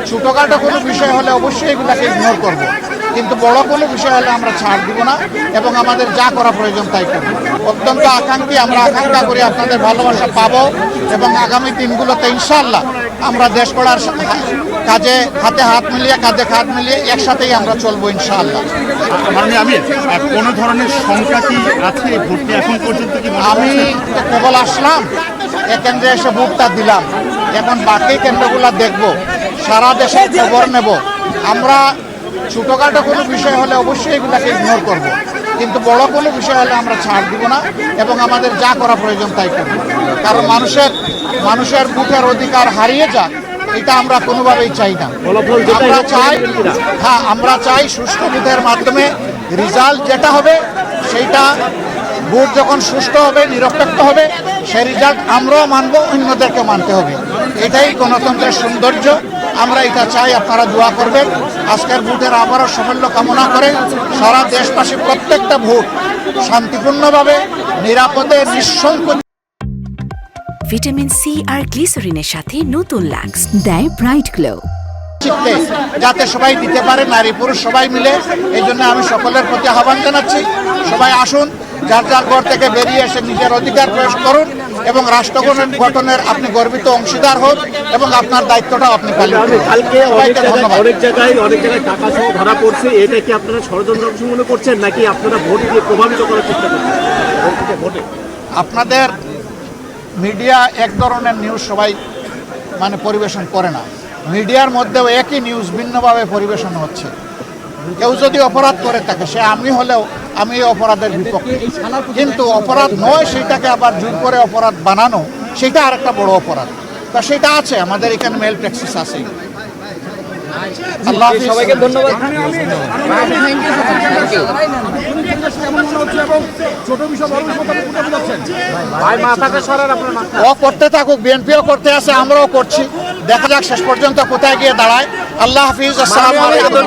ছোটোখাটো কোনো বিষয় হলে অবশ্যই এগুলাকে ইগনোর করব, কিন্তু বড় কোনো বিষয় হলে আমরা ছাড় দিব না এবং আমাদের যা করা প্রয়োজন তাই করব। অত্যন্ত আমরা আকাঙ্ক্ষা করি আপনাদের ভালোবাসা পাবো এবং আগামী দিনগুলোতে ইনশাআল্লাহ আমরা দেশ গড়ার কাজে হাতে হাত মিলিয়ে কাঁধে কাঁধ মিলিয়ে একসাথেই আমরা চলবো ইনশাআল্লাহ। মানে আমি কোনো ধরনের শঙ্কা কি আছে ভোটে এখন পর্যন্ত? কি আমি কেবল আসলাম, কেন্দ্রে এসে ভোটটা দিলাম, এখন বাকি কেন্দ্রগুলো দেখব, সারা দেশের খবর নেব। আমরা ছোটোখাটো কোনো বিষয় হলে অবশ্যই এগুলাকে ইগনোর করব, কিন্তু বড় কোনো বিষয় হলে আমরা ছাড় দিব না এবং আমাদের যা করা প্রয়োজন তাই করব। কারণ মানুষের ভোটের অধিকার হারিয়ে যাক এটা আমরা কোনোভাবেই চাই না। আমরা চাই সুষ্ঠু ভোটের মাধ্যমে রেজাল্ট যেটা হবে সেইটা, ভোট যখন সুষ্ঠু হবে নিরপেক্ষ হবে সেই রেজাল্ট আমরাও মানব, অন্যদেরকে মানতে হবে। এটাই গণতন্ত্রের সৌন্দর্য। আমরা এটা চাই, আপনারা দোয়া করবেন। আজকের ভোটের আবারও সাফল্য কামনা করে সারা দেশবাসী প্রত্যেকটা ভোট শান্তিপূর্ণভাবে নিরাপদে নিঃসংকোচে। ভিটামিন সি আর গ্লিসারিনের সাথে নতুন লাক্স দেয় ব্রাইট গ্লো, যাতে সবাই দিতে পারে, নারী পুরুষ সবাই মিলে। এই জন্য আমি সকলের প্রতি আহ্বান জানাচ্ছি, সবাই আসুন, যার যার ঘর থেকে বেরিয়ে এসে নিজের অধিকার প্রয়োগ করুন এবং রাষ্ট্র গঠনের আপনি গর্বিত অংশীদার হোক এবং আপনার দায়িত্বটাও আপনি পালন করুন। অনেক জায়গায় টাকা সহ ধরা পড়ছে, এটা কি আপনারা ষড়যন্ত্র মনে করছেন নাকি আপনারা ভোট দিয়ে প্রভাবিত করার চেষ্টা করছেন? আপনাদের মিডিয়া এক ধরনের নিউজ সবাই পরিবেশন করে না। মিডিয়ার মধ্যেও একই নিউজ ভিন্নভাবে পরিবেশন হচ্ছে। কেউ যদি অপরাধ করে থাকে, সে আমি হলেও আমি এই অপরাধের বিপক্ষে, কিন্তু অপরাধ নয় সেটাকে আবার জোর করে অপরাধ বানানো, সেটা আরেকটা বড় অপরাধ। তা সেটা আছে, আমাদের এখানে মেল প্র্যাকটিস আছে। আল্লাহ হাফেজ, সবাইকে ধন্যবাদ। ও করতে থাকুক, বিএনপিও করতে আছে, আমরাও করছি, দেখা যাক শেষ পর্যন্ত কোথায় গিয়ে দাঁড়ায়। আল্লাহ হাফিজ, আসসালামু আলাইকুম।